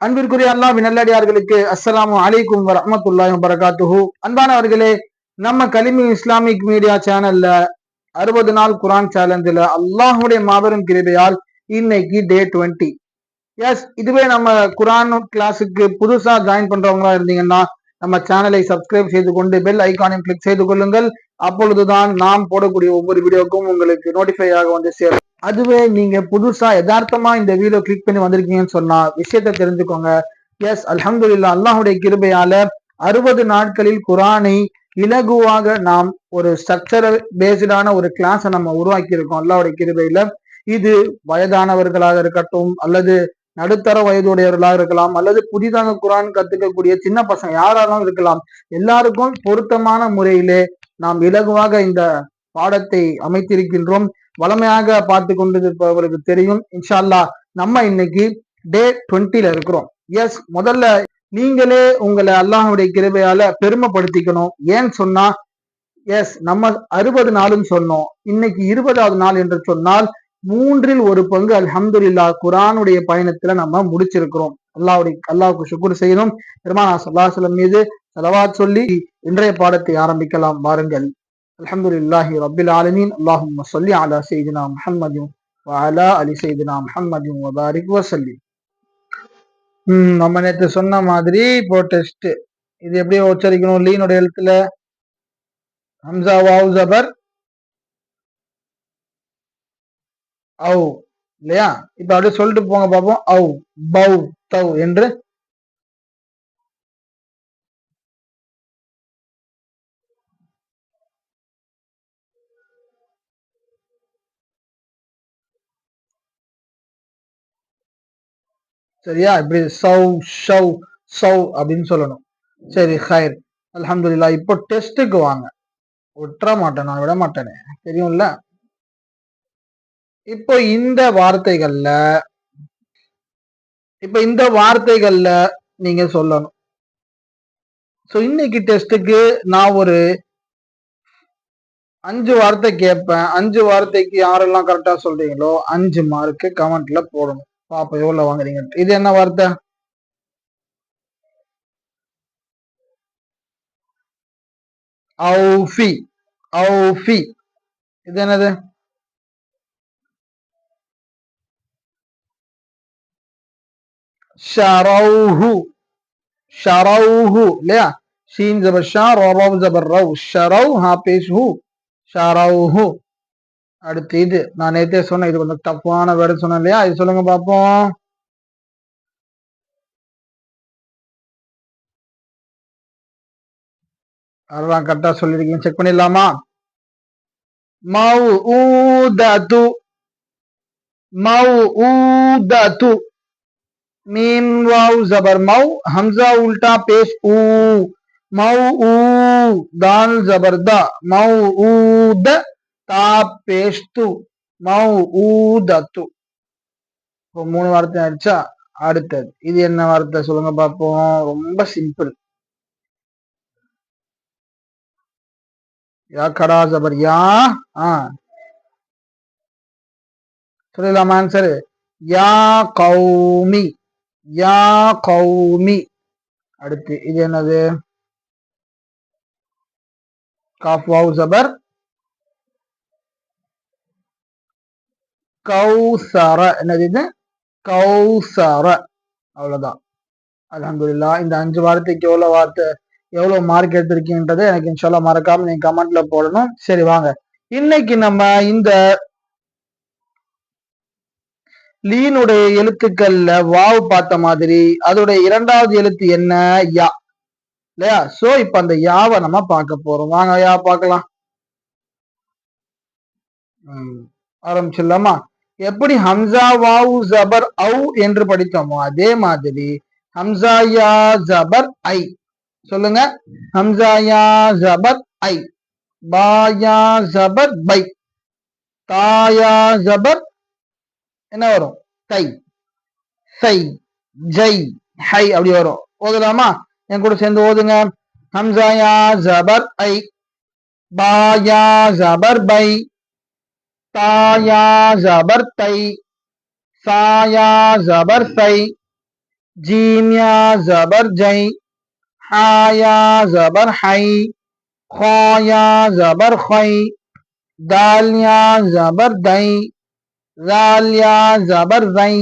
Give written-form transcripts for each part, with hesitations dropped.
அன்பிற்குரிய அல்லாஹ்வின் நல்லடியார்களுக்கு அஸ்ஸலாமு அலைக்கும் வரஹ்மத்துல்லாஹி வபரகாத்துஹு. அன்பானவர்களே, நம்ம கலிமி இஸ்லாமிக் மீடியா சேனல்ல 60 நாள் குரான் சேலஞ்சில் அல்லாஹுடைய மாபெரும் கிருபையால் இன்னைக்கு டே 20. இதுவே நம்ம குரான் கிளாஸுக்கு புதுசா ஜாயின் பண்றவங்களா இருந்தீங்கன்னா நம்ம சேனலை சப்ஸ்கிரைப் செய்து கொண்டு பெல் ஐகானையும் கிளிக் செய்து கொள்ளுங்கள். அப்பொழுதுதான் நாம் போடக்கூடிய ஒவ்வொரு வீடியோக்கும் உங்களுக்கு நோட்டிஃபை ஆக வந்து சேரும். அதுவே நீங்க புதுசா யதார்த்தமா இந்த வீடியோ கிளிக் பண்ணி வந்திருக்கீங்கன்னு சொன்னா விஷயத்த தெரிஞ்சுக்கோங்க. அல்ஹம்துலில்லாஹ், அல்லாஹுடைய கிருபையால 60 நாட்களில் குரானை இலகுவாக நாம் ஒரு ஸ்ட்ரக்சரல் பேஸ்டான ஒரு கிளாஸை நம்ம உருவாக்கி இருக்கோம் அல்லாஹ்வுடைய கிருபையில. இது வயதானவர்களாக இருக்கட்டும், அல்லது நடுத்தர வயதுடையவர்களாக இருக்கலாம், அல்லது புதிதாக குரான் கத்துக்கக்கூடிய சின்ன பசங்க யாராலும் இருக்கலாம். எல்லாருக்கும் பொருத்தமான முறையிலே நாம் இலகுவாக இந்த பாடத்தை அமைத்திருக்கின்றோம். வளமையாக பார்த்து கொண்டிருப்பவர்களுக்கு தெரியும். இன்ஷா அல்லாஹ் நம்ம இன்னைக்கு டே 20ல இருக்கிறோம். முதல்ல நீங்களே உங்களை அல்லாஹ்வுடைய கிருபையால பெருமைப்படுத்திக்கணும். ஏன்னு சொன்னா நம்ம 60 நாளும் சொன்னோம், இன்னைக்கு 20வது நாள் என்று சொன்னால் 1/3 அல்ஹம்துலில்லாஹ் குரானுடைய பயணத்துல நம்ம முடிச்சிருக்கிறோம். அல்லாஹ்வுக்கு ஷுக்ர் செய்யணும். பெருமானார் ஸல்லல்லாஹு அலைஹி வஸல்லம் மீது ஸலவாத் சொல்லி இன்றைய பாடத்தை ஆரம்பிக்கலாம். வாருங்கள். அல்ஹம்துலில்லாஹி ரப்பில் ஆலமீன். அல்லாஹும்ம ஸல்லி அலா சய்யிதினா முஹம்மதின் வ அலா அலி சய்யிதினா முஹம்மதின் வ பாரிக் வ ஸல்லி. நம்ம நேற்று சொன்ன மாதிரி இப்போ டெஸ்ட் இது எப்படி உச்சரிக்கணும்? லீனுடைய எழுத்துல ஹம்சா வாவ் ஜபர் ஔ இல்லையா? இப்ப அப்படியே சொல்லிட்டு போங்க பாப்போம். ஔ பௌ தௌ என்று. சரியா? இப்படி சௌ ஷௌ சௌ அப்படின்னு சொல்லணும். சரி, ஹைர், அல்ஹம்துலில்லாஹ். இப்போ டெஸ்ட்டுக்கு வாங்க. விட்டுற மாட்டேன், நான் விட மாட்டேனே, தெரியும்ல. இப்போ இந்த வார்த்தைகள்ல நீங்க சொல்லணும். சோ இன்னைக்கு டெஸ்ட்டுக்கு நான் ஒரு 5 வார்த்தை கேட்பேன். 5 வார்த்தைக்கு யாரெல்லாம் கரெக்டா சொல்றீங்களோ 5 மார்க்கு கமெண்ட்ல போடணும். பாப்பா எவ்வளவு வாங்குறீங்க. இது என்ன வார்த்தை? ஔஃபி. ஔஃபி. இது என்னது? ஷரௌஹு. ஷரௌஹு இல்லையா? ஷீன் ஜபர் ஷா, ரௌ ஜபர் ரௌ, ஷரௌ ஹா பேஷ் ஹு, ஷரௌஹு. அடுத்து இது நான் நேத்தே சொன்னேன், இது கொஞ்சம் டஃப்பான வேர்டு சொன்னேன் இல்லையா? இது சொல்லுங்க பாப்போம். அதெல்லாம் கரெக்டா சொல்லிருக்கீங்க, செக் பண்ணிடலாமா? மவ்ஊதது. மவ்ஊதது. மீம் வாவ் ஜபர் மவ், ஹம்சா உல்டா பேஷ் ஊ, மவ்ஊ. தால் ஜபர் தா, மவ்ஊத. தா பேஷ் து, மவ்ஊதத்து. இப்போ 3 வார்த்தை ஆயிடுச்சா? அடுத்தது இது என்ன வார்த்தை சொல்லுங்க பாப்போம். ரொம்ப சிம்பிள். யா கடா ஜபர் யா. சொல்லலாமா ஆன்சர்? யா கௌமி. யா கௌமி. அடுத்து இது என்னது? காஃப் வாவ் ஜபர் கௌசர. என்னது இது? கௌசர. அவ்வளவுதான். அல்ஹம்துலில்லாஹ். இந்த 5 வார்த்தைக்கு எவ்வளவு மார்க் எடுத்திருக்கீங்கன்றதை எனக்கு இன்ஷால்லா மறக்காம நீங்க கமெண்ட்ல போடணும். சரி வாங்க, இன்னைக்கு நம்ம இந்த லீனுடைய எழுத்துக்கள்ல வாவ் பார்த்த மாதிரி அதோடைய 2வது எழுத்து என்ன? யா இல்லையா? சோ இப்ப அந்த யாவை நம்ம பார்க்க போறோம். வாங்க யா பார்க்கலாம். ஆரம்பிச்சிடலாமா? எப்படி ஹம்சா வாவ் ஜபர் ஔ என்று படித்தோமோ அதே மாதிரி ஹம்சா யா ஜபர் ஐ. சொல்லுங்க. ஹம்சா யா ஜபர் ஐ, பா யா ஜபர் பை, தா யா ஜபர் என்ன வரும்? தை, சை, ஜை, ஹை அப்படி வரும். ஓதுலாமா? என் கூட சேர்ந்து ஓதுங்க. ஹம்சா யா ஜபர் ஐ, பா யா ஜபர் பை, தா யா ஜபர் தை, சா யா ஜபர் சை, ஜீம் யா ஜபர் ஜை, ஹா யா ஜபர் ஹை, खा या जबर खै, दाल या जबर दै, जाल या जबर जै,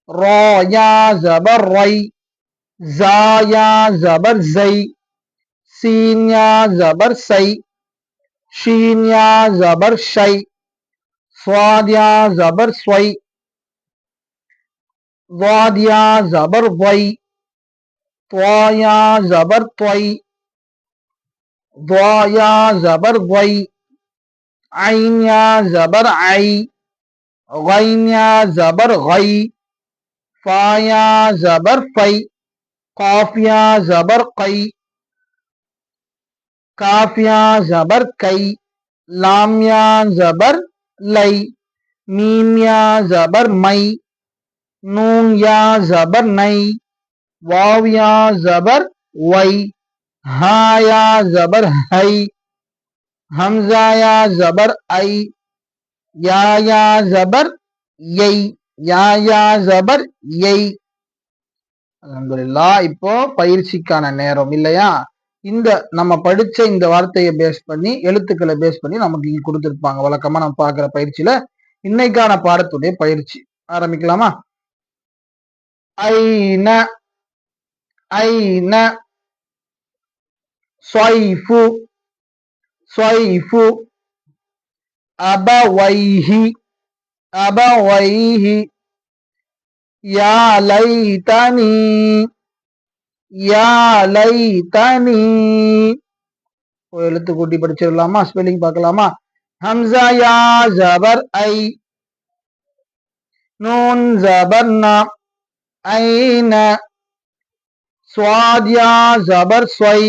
रॉ या जबर रै, जा या जबर जै, सीन या जबर सै, शीन या जबर शै, स्वाद या जबर स्वै, वाद या जबर वै, त्वा या जबर त्वै, ضا या जबर वै, عين या जबर आई, غين या जबर गई, फा या जबर फै, काफ या जबर कई, काफ या जबर कई, लाम या जबर लई, मीम या जबर मई, नून या जबर नई, वाव या जबर वई, हा या जबर हई, हमजा या जबर आई, या जबर யை, யா ஜபர் யை. அல்ஹம்துலில்லாஹ். இப்போ பயிற்சிக்கான நேரம் இல்லையா? இந்த நம்ம படிச்ச இந்த வார்த்தையை பேஸ் பண்ணி, எழுத்துக்களை பேஸ் பண்ணி நமக்கு இங்க கொடுத்துருப்பாங்க. வழக்கமா நம்ம பார்க்குற பயிற்சியில இன்னைக்கான பாடத்துடைய பயிற்சி ஆரம்பிக்கலாமா? ஐன, ஐன, ஸ்வைஃபு, ஸ்வைஃபு, அபவைஹி, அபவைஹி, யா லைதனி, யா லைதனி. எழுத்து கூட்டி படிச்சிடலாமா? ஸ்பெல்லிங் பார்க்கலாமா? ஹம்சா யா ஜபர் ஐ, நூன் ஜபர் நா, ஐன, स्वाद या जबर स्वै,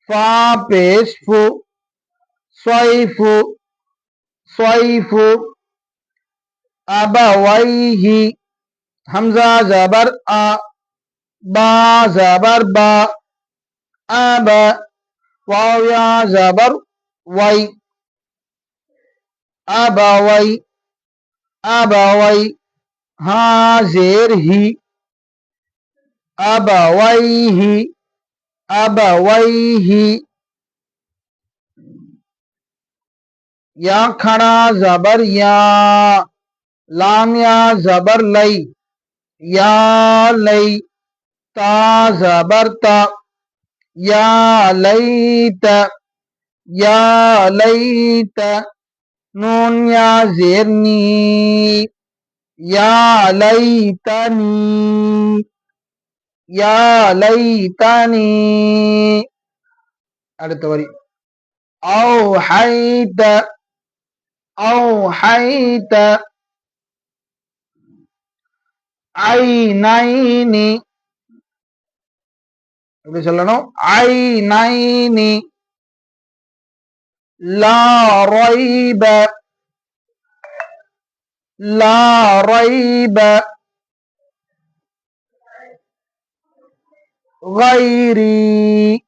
फा पेश फु, स्वैफु, स्वैफु, अबवैहि, हमजा जबर आ, बा जबर बा, अब, वाव या जबर वै, अबवै, अबवै, हा जेर ही, अबवैहि, अबवैहि, या खड़ा जबर या, लाम या जबर लई, या लई, ता जबर ता, या लईत, या लईत, नून या जेरनी, या लईतनी, या लईतनी. அடுத்த வரி أوحيت, أوحيت, عينين, எப்படி சொல்லணும்? عينين, لا ريب, لا ريب, غيري,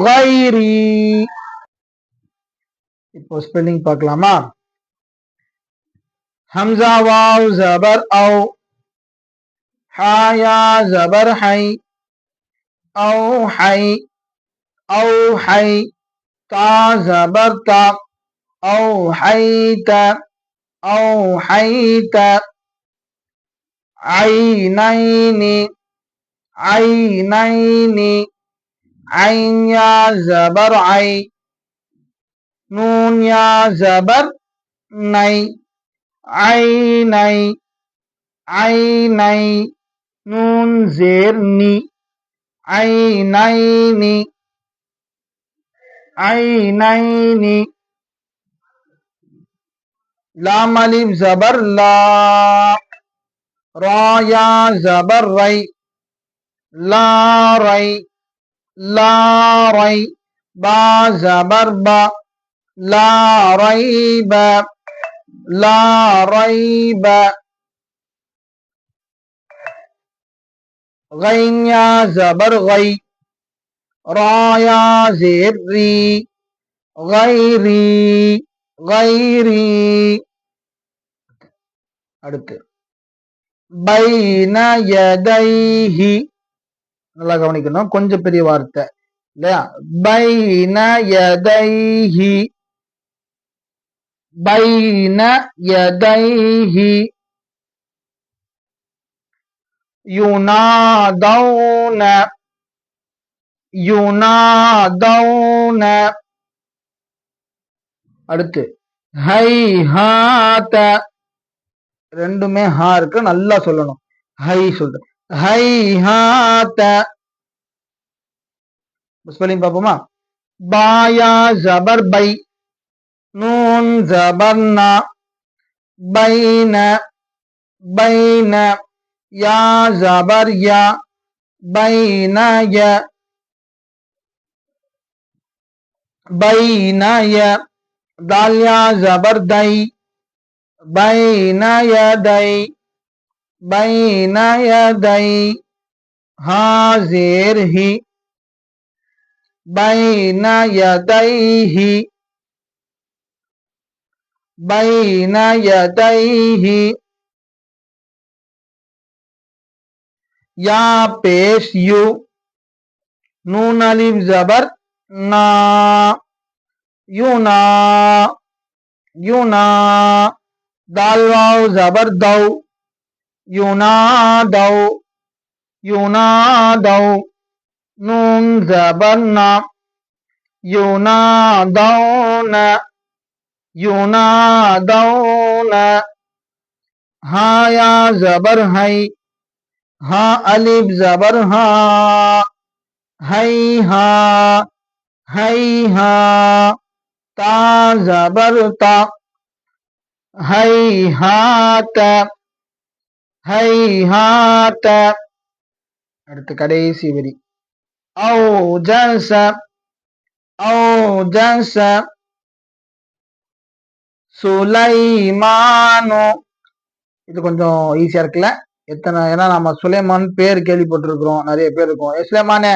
غيري. இப்போ ஸ்பெல்லிங் பார்க்கலாமா? ஹம்சா வாவ் ஜபர் औ, ஹா யா ஜபர் ஹை, औ ஹை, औ ஹை, தா ஜபர் தா, औ ஹைத, औ ஹைத, ஐனைனி, ஐனைனி, ஐன் யா ஜபர் ஐ, நூன் யா ஜபர் நை, ஐனை, ஐனை, நூன் ஜேர் நி, ஐனைனி, ஐனைனி, லாம் அலிஃப் ஜபர் லா, ரா யா ஜபர் ரை, லா ரை, லா ரை, பா ஜபர் பா, லா ரைப, லா ரைப, غين يا زبر غي, را يا زير ري, غيري, غيري. அடுத்து பைன யதைஹி. நல்லா கவனிக்கணும், கொஞ்சம் பெரிய வார்த்தை இல்லையா? பைன யதைஹி, பைன யதைஹி யுனாதௌன, யுனாதௌன. அடுத்து ஹைஹாத, ரெண்டுமே ஹா இருக்கு, நல்லா சொல்லணும். ஹை சொல்றேன், ஹைஹாத. ஸ்பெல்லிங் பாப்போமா? பாயா ஜபர் பை, நூன் ஜபர்னா, பைன, பைன, யா ஜபர் யா, பைனய, பைனய, दाल या जबर दई, बैन यदई, बैन यदई, हाजिर ही, बैन यदैहि, बैन यदैहि, या पेश यू, नून अलिफ जबर ना, यूना, यूना, दाल वाव जबर दौ, यूना दौ, यूना दौ, नून जबर ना, यूना दौन, यूना दौन, हा या जबर है, हा अलिफ जबर हा, है हा, है हा, ता जबर ता, है हात, है हात. அடுத்து கடைசி வரி औ जस, औ जस சுலைமானோ. இது கொஞ்சம் ஈஸியா இருக்குல்ல? எத்தனை, ஏன்னா நம்ம சுலைமான் பேர் கேள்விப்பட்டிருக்கிறோம், நிறைய பேர் இருக்கும். சுலைமானே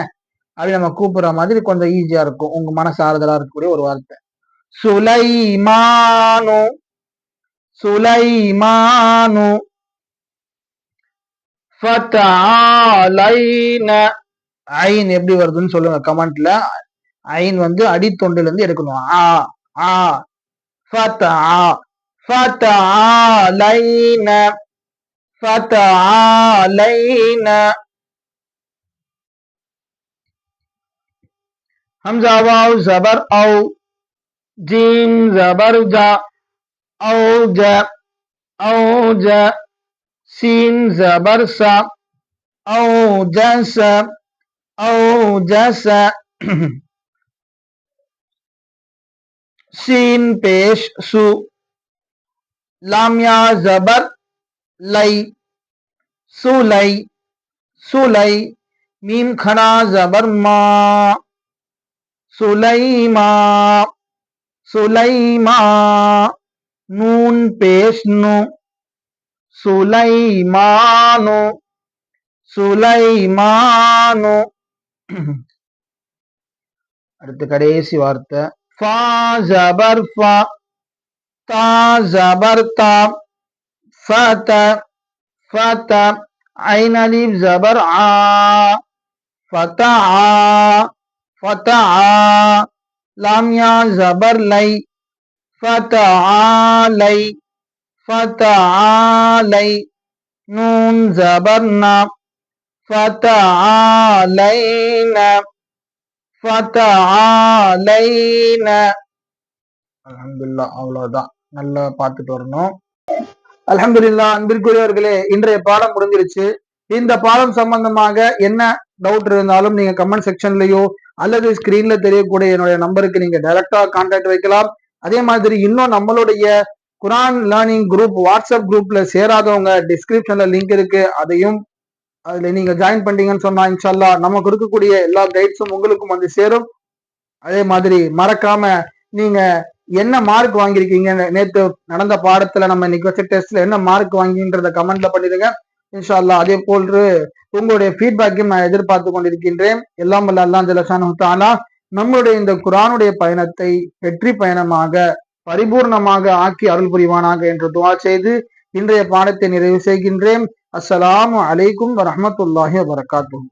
அப்படி நம்ம கூப்பிடுற மாதிரி கொஞ்சம் ஈஸியா இருக்கும், உங்க மனசு ஆறுதலா இருக்கக்கூடிய ஒரு வார்த்தை. சுலைமானு, சுலைமானு, ஃபதஆலைன. ஐன் எப்படி வருதுன்னு சொல்லுங்க கமெண்ட்ல. ஐன் வந்து அடித்தொண்டில இருந்து எடுக்கணும். ஆ ஆ, ஃபதஆ, ஃபதஆலைன, ஃபதஆலைன. ஹம்ஸா வாவ் ஜபர் औ, जीम जबर जा, औज, औज, सीन जबर सा, औजस, औजस, सीन पेश सु, लाम या जबर लई, सुलई, सुलई, मीम खड़ा जबर मा, सुलैमा, सुलैमा, नून पेश नु, सुलैमानो, सुलैमानो. அடுத்து கடைசி வார்த்தை ஃபா ஜபர் ஃபா, தா ஜபர் தா, ஃபத, ஃபத, ஐன் அலிஃப் ஜபர் ஆ, ஃபதஆ, ஃபதஆ, லாம் யா ஜபர் லை, ஃபதஆலை, ஃபதஆலை, நூன் ஜபர் நா, ஃபதஆலைன, ஃபதஆலைன. அல்ஹம்துலில்லாஹ். அவ்வளவுதான், நல்லா பார்த்துட்டு வரணும். அல்ஹம்துலில்லாஹ். அன்பிற்குரியவர்களே, இன்றைய பாடம் முடிஞ்சிருச்சு. இந்த பாடம் சம்பந்தமாக என்ன டவுட் இருந்தாலும் நீங்க கமெண்ட் செக்ஷன்லயோ அல்லது ஸ்கிரீன்ல தெரியக்கூடிய என்னுடைய நம்பருக்கு நீங்க டைரக்டா கான்டாக்ட் வைக்கலாம். அதே மாதிரி இன்னும் நம்மளுடைய குரான் லேர்னிங் குரூப் வாட்ஸ்அப் குரூப்ல சேராதவங்க டிஸ்கிரிப்ஷன்ல லிங்க் இருக்கு, அதையும் அதுல நீங்க ஜாயின் பண்ணீங்கன்னு சொன்னா இன்ஷால்லா நம்ம கொடுக்கக்கூடிய எல்லா கைட்ஸும் உங்களுக்கும் வந்து சேரும். அதே மாதிரி மறக்காம நீங்க என்ன மார்க் வாங்கியிருக்கீங்க, நேற்று நடந்த பாடத்துல நம்ம இன்னைக்கு வச்ச டெஸ்ட்ல என்ன மார்க் வாங்கின்றத கமெண்ட்ல பண்ணிடுங்க இன்ஷால்லா. அதே போன்று உங்களுடைய ஃபீட்பேக்கையும் நான் எதிர்பார்த்து கொண்டிருக்கின்றேன். எல்லாம் வல்ல அல்லாஹ் ஜல்ல ஷானஹு தஆலா நம்மளுடைய இந்த குர்ஆனுடைய பயணத்தை வெற்றி பயணமாக பரிபூர்ணமாக ஆக்கி அருள் புரிவானாக என்று துஆ செய்து இன்றைய பாடத்தை நிறைவு செய்கின்றேன். அஸ்ஸலாமு அலைக்கும் வரஹ்மத்துல்லாஹி வபரகாத்துஹு.